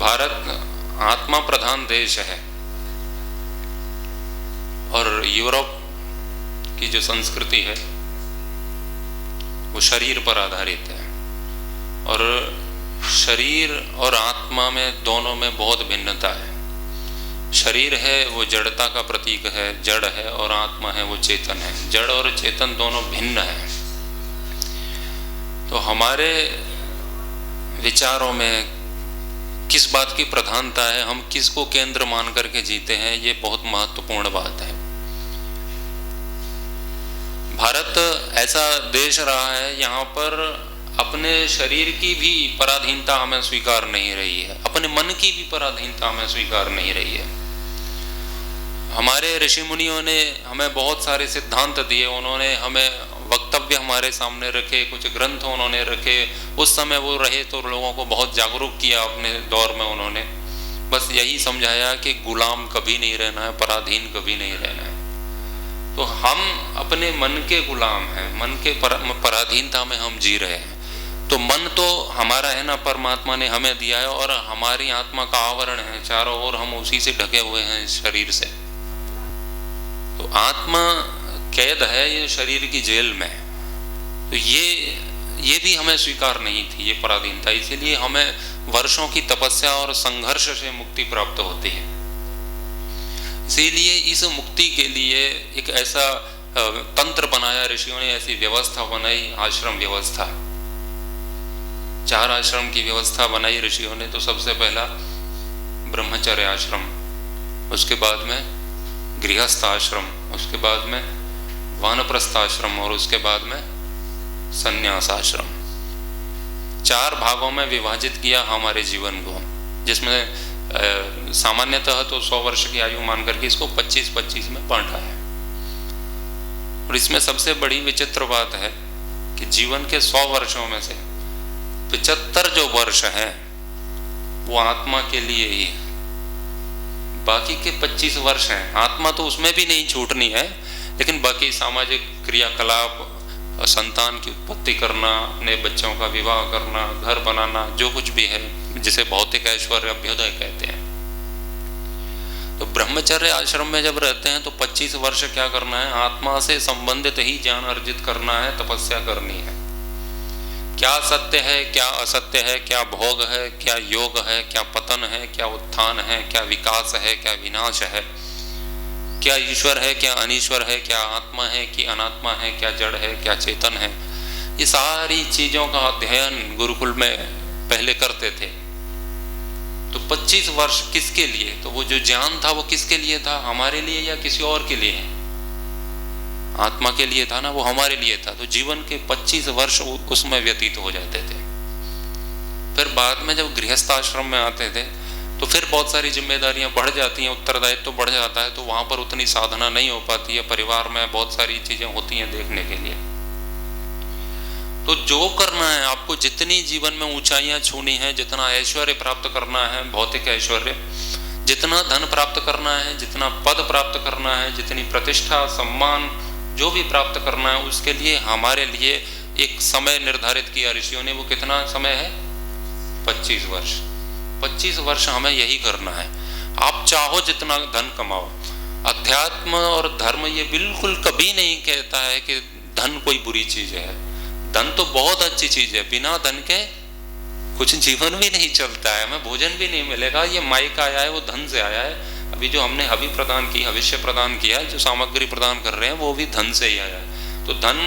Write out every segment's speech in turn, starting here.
भारत आत्मा प्रधान देश है और यूरोप की जो संस्कृति है वो शरीर पर आधारित है, और शरीर और आत्मा में दोनों में बहुत भिन्नता है। शरीर है वो जड़ता का प्रतीक है, जड़ है, और आत्मा है वो चेतन है। जड़ और चेतन दोनों भिन्न है। तो हमारे विचारों में किस बात की प्रधानता है, हम किसको केंद्र मान करके जीते हैं, ये बहुत महत्वपूर्ण बात है। भारत ऐसा देश रहा है यहाँ पर अपने शरीर की भी पराधीनता हमें स्वीकार नहीं रही है, अपने मन की भी पराधीनता हमें स्वीकार नहीं रही है। हमारे ऋषि मुनियों ने हमें बहुत सारे सिद्धांत दिए, उन्होंने हमें वक्तव्य हमारे सामने रखे, कुछ ग्रंथ उन्होंने रखे। उस समय वो रहे तो लोगों को बहुत जागरूक किया अपने दौर में। उन्होंने बस यही समझाया कि गुलाम कभी नहीं रहना है, पराधीन कभी नहीं रहना है। तो हम अपने मन के गुलाम हैं, मन के पराधीनता में हम जी रहे हैं। तो मन तो हमारा है ना, परमात्मा ने हमें दिया है, और हमारी आत्मा का आवरण है चारों ओर, हम उसी से ढके हुए हैं इस शरीर से। तो आत्मा कैद है ये शरीर की जेल में। तो ये भी हमें स्वीकार नहीं थी, ये पराधीनता। इसीलिए हमें वर्षों की तपस्या और संघर्ष से मुक्ति प्राप्त होती है। इसीलिए इस मुक्ति के लिए एक ऐसा तंत्र बनाया ऋषियों ने, ऐसी व्यवस्था बनाई, आश्रम व्यवस्था। 4 आश्रम की व्यवस्था बनाई ऋषियों ने। तो सबसे पहला ब्रह्मचर्य आश्रम, उसके बाद में गृहस्थ आश्रम, उसके बाद में वानप्रस्थ आश्रम, और उसके बाद में संन्यास आश्रम। 4 भागों में विभाजित किया हमारे जीवन को, जिसमें सामान्यतः तो 100 वर्ष की आयु मान करके इसको 25-25 में बांटा है। और इसमें सबसे बड़ी विचित्र बात है कि जीवन के 100 वर्षों में से 75 जो वर्ष हैं वो आत्मा के लिए ही, बाकी के 25 वर्ष हैं आत्मा तो उसमें भी नहीं छूटनी है, लेकिन बाकी सामाजिक क्रियाकलाप, संतान की उत्पत्ति करना, अपने बच्चों का विवाह करना, घर बनाना, जो कुछ भी है जिसे भौतिक ऐश्वर्य अभ्युदय कहते हैं। तो ब्रह्मचर्य आश्रम में जब रहते हैं तो 25 वर्ष क्या करना है, आत्मा से संबंधित ही ज्ञान अर्जित करना है, तपस्या करनी है। क्या सत्य है, क्या असत्य है, क्या भोग है, क्या योग है, क्या पतन है, क्या उत्थान है, क्या विकास है, क्या विनाश है, क्या ईश्वर है, क्या अनीश्वर है, क्या आत्मा है कि अनात्मा है, क्या जड़ है, क्या चेतन है, ये सारी चीजों का अध्ययन गुरुकुल में पहले करते थे। तो 25 वर्ष किसके लिए? तो वो जो ज्ञान था वो किसके लिए था, हमारे लिए या किसी और के लिए? आत्मा के लिए था ना, वो हमारे लिए था। तो जीवन के 25 वर्ष उसमें व्यतीत हो जाते थे। फिर बाद में जब गृहस्थ आश्रम में आते थे तो फिर बहुत सारी जिम्मेदारियां बढ़ जाती हैं, उत्तरदायित्व तो बढ़ जाता है, तो वहां पर उतनी साधना नहीं हो पाती है। परिवार में बहुत सारी चीजें होती हैं देखने के लिए। तो जो करना है आपको, जितनी जीवन में ऊंचाइयां छूनी है, जितना ऐश्वर्य प्राप्त करना है, भौतिक ऐश्वर्य, जितना धन प्राप्त करना है, जितना पद प्राप्त करना है, जितनी प्रतिष्ठा सम्मान जो भी प्राप्त करना है, उसके लिए हमारे लिए एक समय निर्धारित किया ऋषियों ने। वो कितना समय है? 25 वर्ष। 25 वर्ष हमें यही करना है। आप चाहो जितना धन कमाओ। अध्यात्म और धर्म ये बिल्कुल कभी नहीं कहता है कि धन कोई बुरी चीज है। धन तो बहुत अच्छी चीज है, बिना धन के कुछ जीवन भी नहीं चलता है, हमें भोजन भी नहीं मिलेगा। ये माइक आया है वो धन से आया है। अभी जो हमने हवि प्रदान की, भविष्य प्रदान किया, जो सामग्री प्रदान कर रहे हैं वो भी धन से ही आया है। तो धन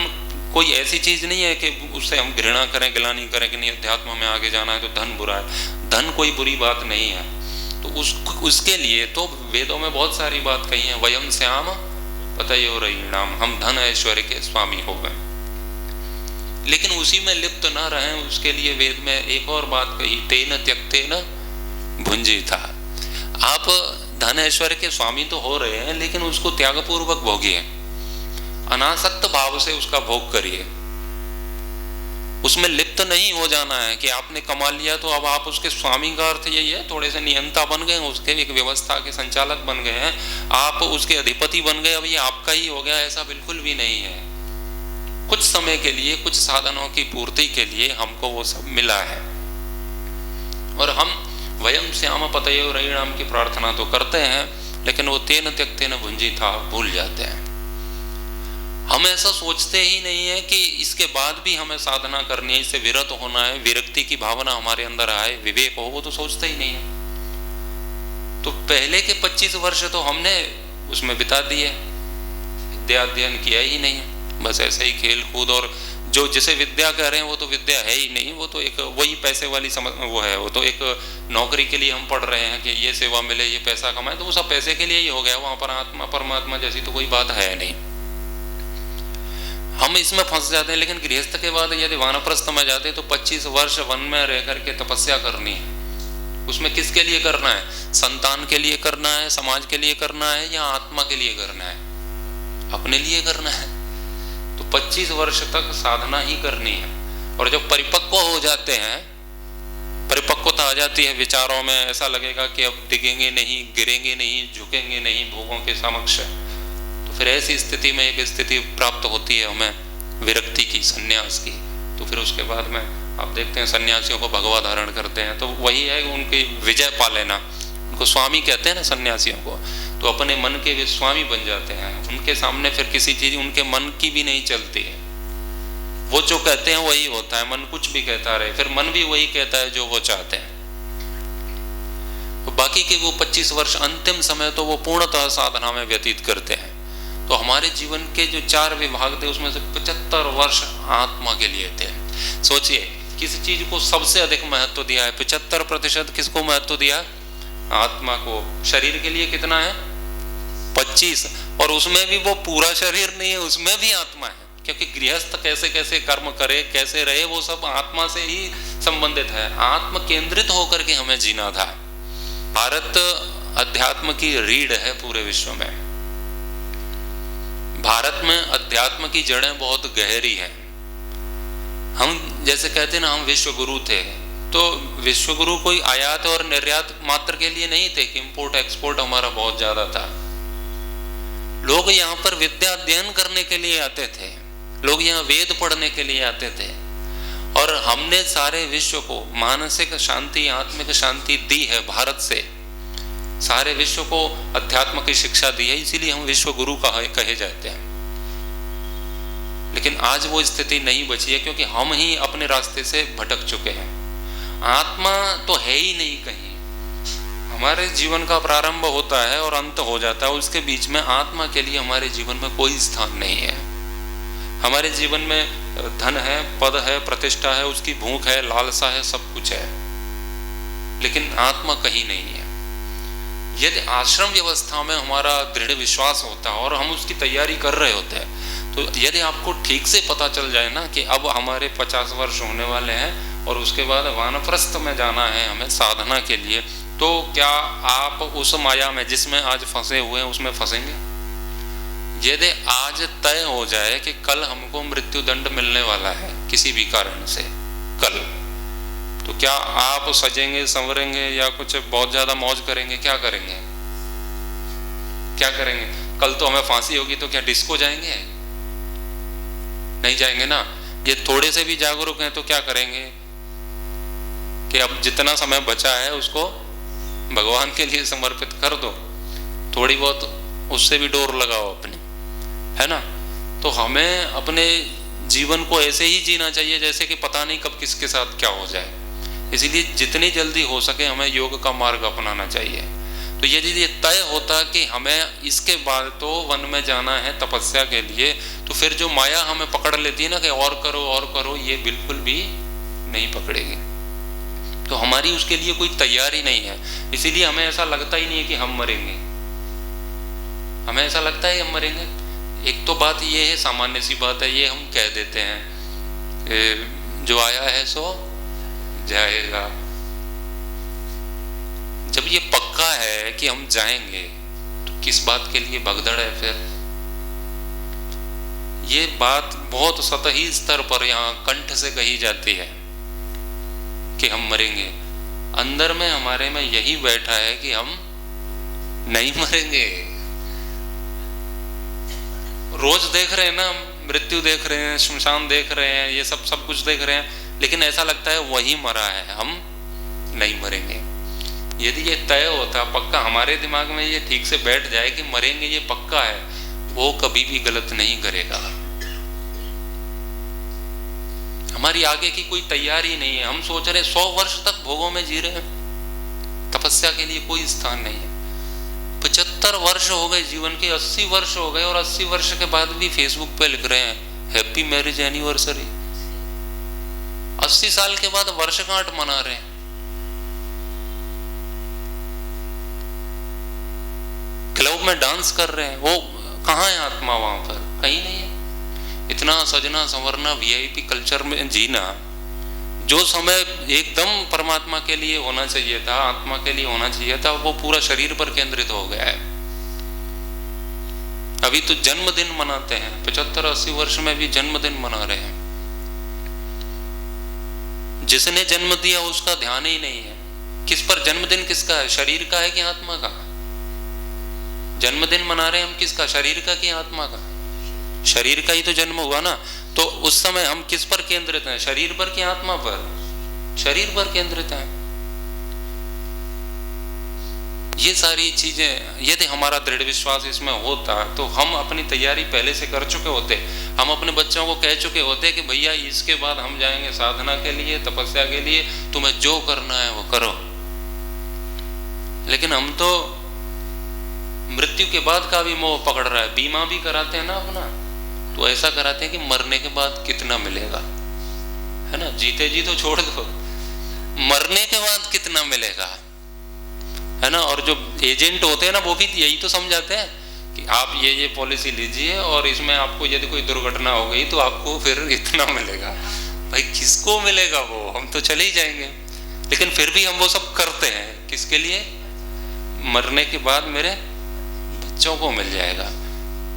कोई ऐसी चीज नहीं है कि उससे हम घृणा करें, गिलानी करें कि नहीं अध्यात्म में आगे जाना है तो धन बुरा है। धन कोई बुरी बात नहीं है। तो उसके लिए तो वेदों में बहुत सारी बात कही है। वयम श्याम पतयोरयिणाम, हम धन ऐश्वर्य के स्वामी हो गए। लेकिन उसी में लिप्त ना रहें, उसके लिए वेद में एक और बात कही, तेन त्यक्तेन भुंजीता। आप धन ऐश्वर्य के स्वामी तो हो रहे हैं, लेकिन उसको त्यागपूर्वक भोगिए, अनासक्त भाव से उसका भोग करिए। उसमें लिप्त नहीं हो जाना है कि आपने कमा लिया तो अब आप उसके स्वामी का अर्थ यही है थोड़े से नियंता बन गए, उसके एक व्यवस्था के संचालक बन गए हैं, आप उसके अधिपति बन गए, अब ये आपका ही हो गया, ऐसा बिल्कुल भी नहीं है। कुछ समय के लिए, कुछ साधनों की पूर्ति के लिए हमको वो सब मिला है। और हम वयम श्याम पतयो रयिणाम की प्रार्थना तो करते हैं, लेकिन वो तेन त्यक्तेन भुंजीथा भूल जाते हैं। हम ऐसा सोचते ही नहीं है कि इसके बाद भी हमें साधना करनी है, इससे विरत होना है, विरक्ति की भावना हमारे अंदर आए, विवेक हो, वो तो सोचते ही नहीं है। तो पहले के 25 वर्ष तो हमने उसमें बिता दिए, विद्या अध्ययन किया ही नहीं है, बस ऐसे ही खेल कूद, और जो जिसे विद्या कह रहे हैं वो तो विद्या है ही नहीं, वो तो एक वही पैसे वाली समझ वो है, वो तो एक नौकरी के लिए हम पढ़ रहे हैं कि ये सेवा मिले, ये पैसा कमाए, तो वो सब पैसे के लिए ही हो गया। वहां पर आत्मा परमात्मा जैसी तो कोई बात है नहीं, हम इसमें फंस जाते हैं। लेकिन गृहस्थ के बाद यदि वानप्रस्थ में जाते तो 25 वर्ष वन में रह करके तपस्या करनी है। उसमें किसके लिए करना है? संतान के लिए करना है, समाज के लिए करना है, या आत्मा के लिए करना है? अपने लिए करना है। तो 25 वर्ष तक साधना ही करनी है। और जब परिपक्व हो जाते हैं, परिपक्वता आ जाती है विचारों में, ऐसा लगेगा कि अब डिगेंगे नहीं, गिरेंगे नहीं, झुकेंगे नहीं भोगों के समक्ष, तो फिर ऐसी स्थिति में एक स्थिति प्राप्त होती है हमें विरक्ति की, संन्यास की। तो फिर उसके बाद में आप देखते हैं सन्यासियों को भगवा धारण करते हैं, तो वही है उनकी विजय पा लेना। उनको स्वामी कहते हैं ना सन्यासियों को, तो अपने मन के वे स्वामी बन जाते हैं। उनके सामने फिर किसी चीज उनके मन की भी नहीं चलती है, वो जो कहते हैं वही होता है। मन कुछ भी कहता रहे, फिर मन भी वही कहता है जो वो चाहते हैं। तो बाकी के वो 25 वर्ष अंतिम समय तो वो पूर्णतः साधना में व्यतीत करते हैं। तो हमारे जीवन के जो 4 विभाग थे उसमें से 75 वर्ष आत्मा के लिए थे। सोचिए, किसी चीज को सबसे अधिक महत्व दिया है, 75% किसको महत्व दिया? आत्मा को। शरीर के लिए कितना है? 25, और उसमें भी वो पूरा शरीर नहीं है, उसमें भी आत्मा है। क्योंकि गृहस्थ कैसे कैसे कर्म करे, कैसे रहे, वो सब आत्मा से ही संबंधित है। आत्म केंद्रित होकर के हमें जीना था। भारत अध्यात्म की रीढ़ है पूरे विश्व में। भारत में अध्यात्म की जड़ें बहुत गहरी हैं। हम जैसे कहते ना, हम विश्व गुरु थे, तो विश्व गुरु कोई आयात और निर्यात मात्र के लिए नहीं थे कि इंपोर्ट एक्सपोर्ट हमारा बहुत ज्यादा था। लोग यहाँ पर विद्या अध्ययन करने के लिए आते थे, लोग यहाँ वेद पढ़ने के लिए आते थे, और हमने सारे विश्व को मानसिक शांति, आत्मिक शांति दी है भारत से। सारे विश्व को अध्यात्म की शिक्षा दी है, इसीलिए हम विश्व गुरु कहे जाते हैं। लेकिन आज वो स्थिति नहीं बची है, क्योंकि हम ही अपने रास्ते से भटक चुके हैं। आत्मा तो है ही नहीं कहीं। हमारे जीवन का प्रारंभ होता है और अंत हो जाता है, उसके बीच में आत्मा के लिए हमारे जीवन में कोई स्थान नहीं है। हमारे जीवन में धन है, पद है, प्रतिष्ठा है, उसकी भूख है, लालसा है, सब कुछ है, लेकिन आत्मा कहीं नहीं है। यदि आश्रम व्यवस्था में हमारा दृढ़ विश्वास होता है और हम उसकी तैयारी कर रहे होते हैं, तो यदि आपको ठीक से पता चल जाए ना कि अब हमारे 50 वर्ष होने वाले हैं और उसके बाद वानप्रस्थ में जाना है हमें साधना के लिए, तो क्या आप उस माया में जिसमें आज फंसे हुए हैं उसमें फंसेंगे? यदि आज तय हो जाए कि कल हमको मृत्यु दंड मिलने वाला है किसी भी कारण से कल, तो क्या आप सजेंगे, संवरेंगे, या कुछ बहुत ज्यादा मौज करेंगे? क्या करेंगे? क्या करेंगे? कल तो हमें फांसी होगी, तो क्या डिस्को जाएंगे? नहीं जाएंगे ना। ये थोड़े से भी जागरूक हैं तो क्या करेंगे कि अब जितना समय बचा है उसको भगवान के लिए समर्पित कर दो, थोड़ी बहुत उससे भी डोर लगाओ अपनी, है ना। तो हमें अपने जीवन को ऐसे ही जीना चाहिए जैसे कि पता नहीं कब किसके साथ क्या हो जाए। इसीलिए जितनी जल्दी हो सके हमें योग का मार्ग अपनाना चाहिए। तो यदि ये तय होता कि हमें इसके बाद तो वन में जाना है तपस्या के लिए, तो फिर जो माया हमें पकड़ लेती है ना कि और करो, ये बिल्कुल भी नहीं पकड़ेगी। तो हमारी उसके लिए कोई तैयारी नहीं है, इसीलिए हमें ऐसा लगता ही नहीं है कि हम मरेंगे। हमें ऐसा लगता है हम मरेंगे। एक तो बात ये है, सामान्य सी बात है, ये हम कह देते हैं जो आया है सो जाएगा। जब ये पक्का है कि हम जाएंगे तो किस बात के लिए भगदड़ है फिर? ये बात बहुत सतही स्तर पर यहाँ कंठ से कही जाती है कि हम मरेंगे। अंदर में हमारे में यही बैठा है कि हम नहीं मरेंगे। रोज देख रहे हैं ना, मृत्यु देख रहे हैं, श्मशान देख रहे हैं, ये सब कुछ देख रहे हैं, लेकिन ऐसा लगता है वही मरा है, हम नहीं मरेंगे। यदि ये तय होता पक्का, हमारे दिमाग में ये ठीक से बैठ जाए कि मरेंगे ये पक्का है, वो कभी भी गलत नहीं करेगा। हमारी आगे की कोई तैयारी नहीं है, हम सोच रहे 100 वर्ष तक भोगों में जी रहे हैं, तपस्या के लिए कोई स्थान नहीं है। 75 वर्ष हो गए जीवन के, 80 वर्ष हो गए, और 80 वर्ष के बाद भी फेसबुक पे लिख रहे हैं हैप्पी मैरिज एनिवर्सरी। 80 साल के बाद वर्षगांठ मना रहे हैं। क्लब में डांस कर रहे हैं, वो कहाँ है आत्मा? वहां पर कहीं नहीं है। इतना सजना संवरना वीआईपी कल्चर में जीना, जो समय एकदम परमात्मा के लिए होना चाहिए था, आत्मा के लिए होना चाहिए था, वो पूरा शरीर पर केंद्रित हो गया है। अभी तो जन्मदिन मनाते हैं, 75-80 वर्ष में भी जन्मदिन मना रहे हैं। जिसने जन्म दिया उसका ध्यान ही नहीं है। किस पर जन्मदिन किसका है? शरीर का है कि आत्मा का? जन्मदिन मना रहे हैं हम किसका? शरीर का कि आत्मा का? शरीर का ही तो जन्म हुआ ना। तो उस समय हम किस पर केंद्रित हैं? शरीर पर कि आत्मा पर? शरीर पर केंद्रित हैं। ये सारी चीजें यदि हमारा दृढ़ विश्वास इसमें होता तो हम अपनी तैयारी पहले से कर चुके होते। हम अपने बच्चों को कह चुके होते कि भैया इसके बाद हम जाएंगे साधना के लिए, तपस्या के लिए, तुम्हें जो करना है वो करो। लेकिन हम तो मृत्यु के बाद का भी मोह पकड़ रहा है। बीमा भी कराते हैं ना अपना, तो ऐसा कराते हैं कि मरने के बाद कितना मिलेगा, है ना। जीते जी तो छोड़ दो, मरने के बाद कितना मिलेगा, है ना। और जो एजेंट होते हैं ना, वो भी यही तो समझाते हैं कि आप ये पॉलिसी लीजिए और इसमें आपको यदि कोई दुर्घटना हो गई तो आपको फिर इतना मिलेगा। भाई किसको मिलेगा वो? हम तो चले ही जाएंगे। लेकिन फिर भी हम वो सब करते हैं किसके लिए? मरने के बाद मेरे बच्चों को मिल जाएगा।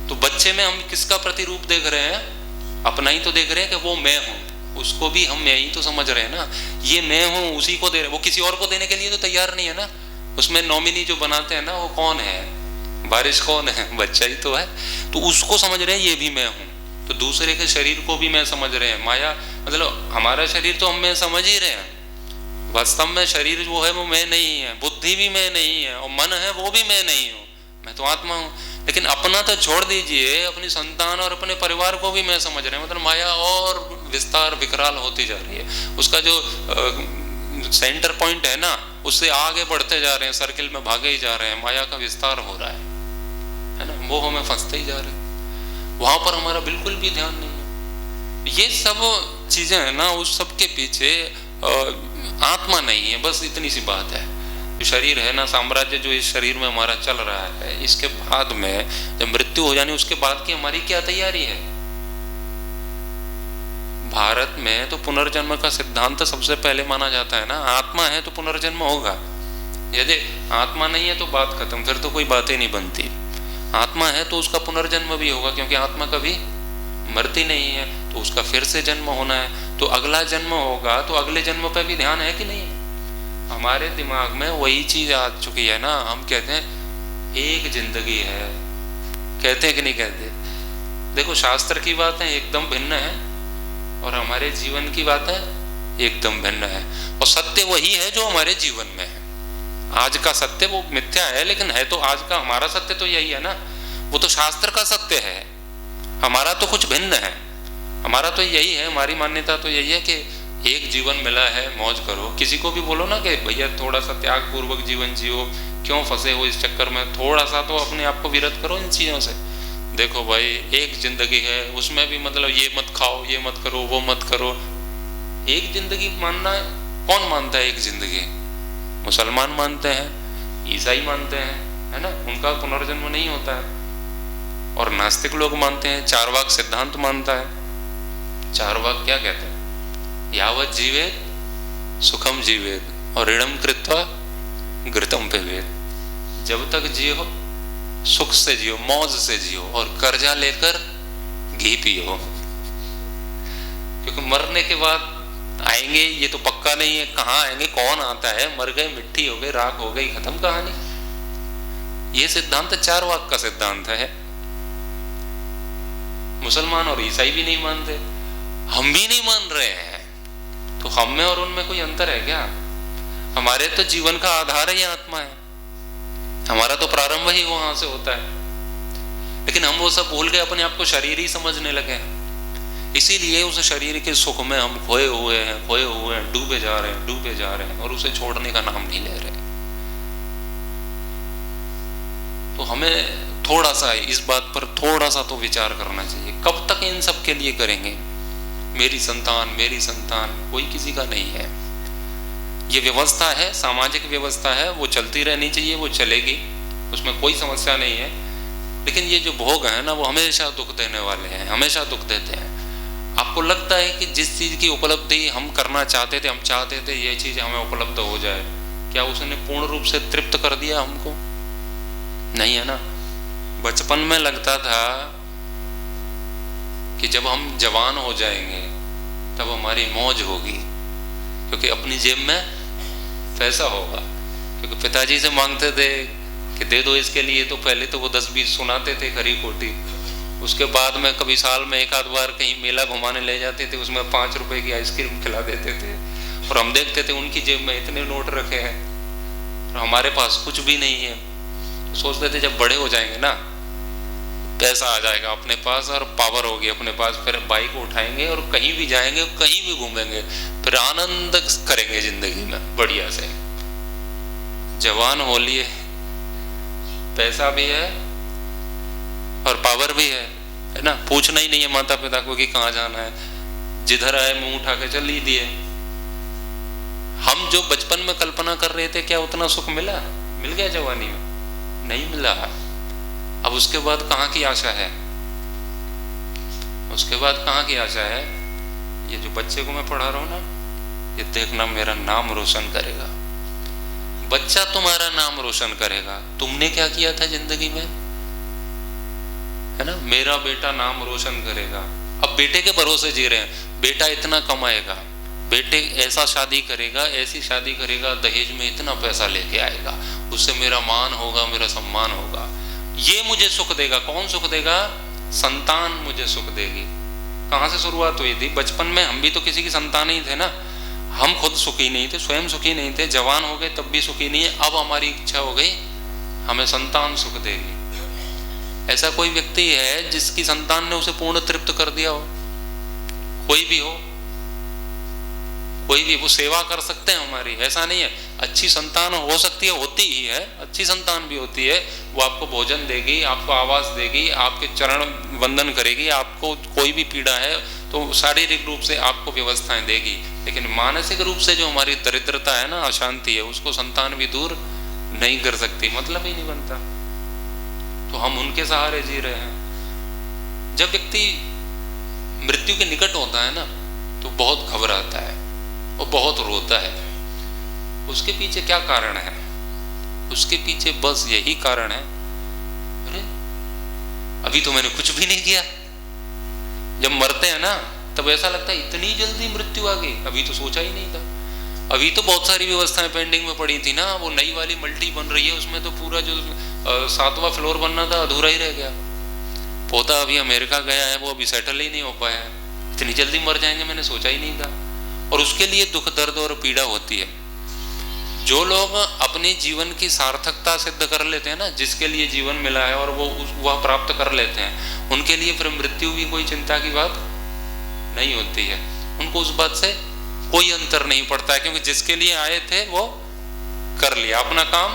तो बच्चे में हम किसका प्रतिरूप देख रहे हैं? अपना ही तो देख रहे हैं कि वो मैं हूं, उसको भी हम मैं ही तो समझ रहे हैं ना। ये मैं हूं उसी को दे रहे, वो किसी और को देने के लिए तो तैयार नहीं है ना। उसमें नॉमिनी जो बनाते हैं ना, वो कौन है? बारिश कौन है? बच्चा ही तो है। तो उसको समझ रहे हैं ये भी मैं हूं। तो दूसरे के शरीर को भी मैं समझ रहे हैं। माया मतलब हमारा शरीर तो हम मैं समझ ही रहे हैं। वास्तव में शरीर जो है वो मैं नहीं है, बुद्धि भी मैं नहीं है, और मन है वो भी मैं नहीं हूं, मैं तो आत्मा हूं। लेकिन अपना तो छोड़ दीजिए, अपनी संतान और अपने परिवार को भी मैं समझ रहे हैं। मतलब माया और विस्तार विकराल होती जा रही है। उसका जो सेंटर पॉइंट है ना, उससे आगे बढ़ते जा रहे हैं, सर्किल में भागे ही जा रहे हैं। माया का विस्तार हो रहा है ना। वो हमें फंसते ही जा रहे हैं। वहां पर हमारा बिल्कुल भी ध्यान नहीं है। ये सब चीजें है ना, उस सब के पीछे आत्मा नहीं है, बस इतनी सी बात है। शरीर है ना, साम्राज्य जो इस शरीर में हमारा चल रहा है, इसके बाद में जब मृत्यु हो जानी, उसके बाद की हमारी क्या तैयारी है? भारत में तो पुनर्जन्म का सिद्धांत सबसे पहले माना जाता है ना। आत्मा है तो पुनर्जन्म होगा, यदि आत्मा नहीं है तो बात खत्म, फिर तो कोई बात ही नहीं बनती। आत्मा है तो उसका पुनर्जन्म भी होगा, क्योंकि आत्मा कभी मरती नहीं है, तो उसका फिर से जन्म होना है। तो अगला जन्म होगा तो अगले जन्म पे भी ध्यान है कि नहीं? हमारे दिमाग में वही चीज आ चुकी है ना। हम कहते हैं एक जिंदगी है, कहते हैं कि नहीं कहते? देखो शास्त्र की बातें एकदम भिन्न है और हमारे जीवन की बातें एकदम भिन्न है। और सत्य वही है जो हमारे जीवन में है। आज का सत्य वो मिथ्या है, लेकिन है तो आज का हमारा सत्य तो यही है ना। वो तो शास्त्र का सत्य है, हमारा तो कुछ भिन्न है। हमारा तो यही है, हमारी मान्यता तो यही है कि एक जीवन मिला है, मौज करो। किसी को भी बोलो ना कि भैया थोड़ा सा त्याग पूर्वक जीवन जियो, क्यों फंसे हो इस चक्कर में, थोड़ा सा तो अपने आप को विरत करो इन चीजों से। देखो भाई एक जिंदगी है, उसमें भी मतलब ये मत खाओ, ये मत करो, वो मत करो। एक जिंदगी मानना है, कौन मानता है एक जिंदगी? मुसलमान मानते हैं, ईसाई मानते हैं, है ना, उनका पुनर्जन्म नहीं होता है। और नास्तिक लोग मानते हैं, चारवाक सिद्धांत मानता है। चारवाक क्या कहते हैं? यावत जीवेत सुखम जीवेत और ऋणम कृत्वा घृतम पिबेत। जब तक जियो सुख से जियो, मौज से जियो, और कर्जा लेकर घी पियो, क्योंकि मरने के बाद आएंगे ये तो पक्का नहीं है। कहाँ आएंगे, कौन आता है? मर गए, मिट्टी हो गई, राख हो गई, खत्म कहानी। ये सिद्धांत चारवाक का सिद्धांत है। मुसलमान और ईसाई भी नहीं मानते, हम भी नहीं मान रहे हैं। तो हम में और उनमें कोई अंतर है क्या? हमारे तो जीवन का आधार ही आत्मा है, हमारा तो प्रारंभ ही वहां से होता है। लेकिन हम वो सब भूल के अपने आप को शरीर ही समझने लगे हैं। इसीलिए उस शरीर के सुख में हम खोए हुए हैं, डूबे जा रहे हैं और उसे छोड़ने का नाम नहीं ले रहे। तो हमें थोड़ा सा इस बात पर थोड़ा सा तो विचार करना चाहिए। कब तक इन सब के लिए करेंगे? मेरी संतान कोई किसी का नहीं है। ये व्यवस्था है, सामाजिक व्यवस्था है, वो चलती रहनी चाहिए, वो चलेगी, उसमें कोई समस्या नहीं है। लेकिन ये जो भोग है ना, वो हमेशा दुख देने वाले हैं, हमेशा दुख देते हैं। आपको लगता है कि जिस चीज की उपलब्धि हम करना चाहते थे, हम चाहते थे ये चीज हमें उपलब्ध हो जाए, क्या उसने पूर्ण रूप से तृप्त कर दिया हमको? नहीं है ना। बचपन में लगता था कि जब हम जवान हो जाएंगे तब हमारी मौज होगी, क्योंकि अपनी जेब में पैसा होगा। क्योंकि पिताजी से मांगते थे कि दे दो इसके लिए, तो पहले तो वो 10-20 सुनाते थे खरी खोटी। उसके बाद में कभी साल में एक आध बार कहीं मेला घुमाने ले जाते थे, उसमें 5 रुपए की आइसक्रीम खिला देते थे। और हम देखते थे उनकी जेब में इतने नोट रखे हैं और हमारे पास कुछ भी नहीं है। तो सोचते थे जब बड़े हो जाएंगे ना, पैसा आ जाएगा अपने पास और पावर होगी अपने पास, फिर बाइक उठाएंगे और कहीं भी जाएंगे, कहीं भी घूमेंगे, फिर आनंद करेंगे जिंदगी में बढ़िया से। जवान हो लिए, पैसा भी है और पावर भी है ना। पूछना ही नहीं है माता पिता को कि कहाँ जाना है, जिधर आए मुंह उठा के चल ही दिए। हम जो बचपन में कल्पना कर रहे थे, क्या उतना सुख मिला? मिल गया जवानी में? नहीं मिला। अब उसके बाद कहाँ की आशा है? उसके बाद कहाँ की आशा है? ये जो बच्चे को मैं पढ़ा रहा हूं ना, ये देखना मेरा नाम रोशन करेगा। बच्चा तुम्हारा नाम रोशन करेगा। तुमने क्या किया था जिंदगी में, है ना? मेरा बेटा नाम रोशन करेगा। अब बेटे के भरोसे जी रहे हैं, बेटा इतना कमाएगा, बेटे ऐसा शादी करेगा, ऐसी शादी करेगा, दहेज में इतना पैसा लेके आएगा, उससे मेरा मान होगा, मेरा सम्मान होगा, ये मुझे सुख देगा। कौन सुख देगा? संतान मुझे सुख देगी। कहाँ से शुरुआत हुई थी? बचपन में हम भी तो किसी की संतान ही थे ना। हम खुद सुखी नहीं थे, स्वयं सुखी नहीं थे, जवान हो गए तब भी सुखी नहीं है। अब हमारी इच्छा हो गई हमें संतान सुख देगी। ऐसा कोई व्यक्ति है जिसकी संतान ने उसे पूर्ण तृप्त कर दिया हो? कोई भी हो, कोई भी। वो सेवा कर सकते हैं हमारी, ऐसा नहीं है। अच्छी संतान हो सकती है, होती ही है, अच्छी संतान भी होती है। वो आपको भोजन देगी, आपको आवास देगी, आपके चरण वंदन करेगी, आपको कोई भी पीड़ा है तो शारीरिक रूप से आपको व्यवस्थाएं देगी। लेकिन मानसिक रूप से जो हमारी दरिद्रता है ना, अशांति है, उसको संतान भी दूर नहीं कर सकती, मतलब ही नहीं बनता। तो हम उनके सहारे जी रहे हैं। जब व्यक्ति मृत्यु के निकट होता है ना, तो बहुत घबराता है और बहुत रोता है। उसके पीछे क्या कारण है? उसके पीछे बस यही कारण है, अरे अभी तो मैंने कुछ भी नहीं किया। जब मरते हैं ना, तब ऐसा लगता है इतनी जल्दी मृत्यु आ गई, अभी तो सोचा ही नहीं था। अभी तो बहुत सारी व्यवस्थाएं पेंडिंग में पड़ी थी ना। वो नई वाली मल्टी बन रही है, उसमें तो पूरा जो 7वां फ्लोर बनना था अधूरा ही रह गया। पोता अभी अमेरिका गया है, वो अभी सेटल ही नहीं हो पाया है। इतनी जल्दी मर जाएंगे, मैंने सोचा ही नहीं था। और उसके लिए दुख, दर्द और पीड़ा होती है। जो लोग अपनी जीवन की सार्थकता सिद्ध कर लेते हैं ना, जिसके लिए जीवन मिला है और वो वह प्राप्त कर लेते हैं, उनके लिए फिर मृत्यु भी कोई चिंता की बात नहीं होती है। उनको उस बात से कोई अंतर नहीं पड़ता है, क्योंकि जिसके लिए आए थे वो कर लिया, अपना काम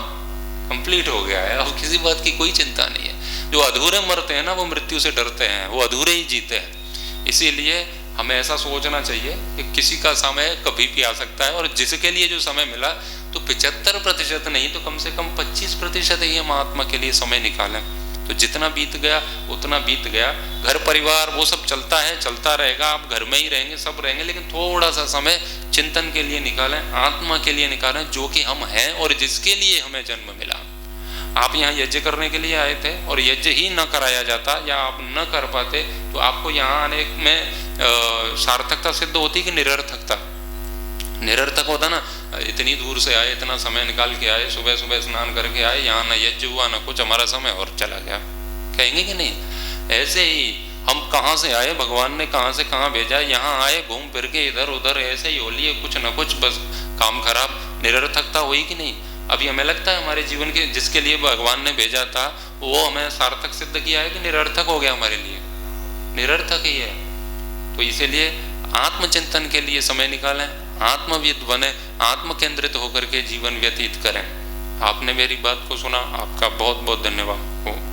कंप्लीट हो गया है। अब किसी बात की कोई चिंता नहीं है। जो अधूरे मरते हैं ना, वो मृत्यु से डरते हैं, वो अधूरे ही जीते हैं। इसीलिए हमें ऐसा सोचना चाहिए कि किसी का समय कभी भी आ सकता है, और जिसके लिए जो समय मिला तो 75% नहीं तो कम से कम 25% ही हम आत्मा के लिए समय निकालें। तो जितना बीत गया उतना बीत गया। घर परिवार वो सब चलता है, चलता रहेगा, आप घर में ही रहेंगे, सब रहेंगे, लेकिन थोड़ा सा समय चिंतन के लिए निकालें, आत्मा के लिए निकालें, जो कि हम हैं और जिसके लिए हमें जन्म मिला। आप यहाँ यज्ञ करने के लिए आए थे और यज्ञ ही न कराया जाता या आप न कर पाते तो आपको यहाँ आने में सार्थकता सिद्ध होती कि निरर्थकता? निरर्थक होता ना। इतनी दूर से आए, इतना समय निकाल के आए, सुबह सुबह स्नान करके आए, यहाँ न यज्ञ हुआ न कुछ, हमारा समय और चला गया, कहेंगे कि नहीं? ऐसे ही हम कहाँ से आए, भगवान ने कहाँ से कहाँ भेजा, यहाँ आए, घूम फिर के इधर उधर ऐसे ही हो लिए कुछ न कुछ, बस काम खराब, निरर्थकता हुई कि नहीं? अभी हमें लगता है हमारे जीवन के जिसके लिए भगवान ने भेजा था वो हमें सार्थक सिद्ध किया है कि निरर्थक हो गया हमारे लिए? निरर्थक ही है। तो इसीलिए आत्मचिंतन के लिए समय निकालें, आत्मविद बने, आत्म केंद्रित होकर के जीवन व्यतीत करें। आपने मेरी बात को सुना, आपका बहुत बहुत धन्यवाद हो।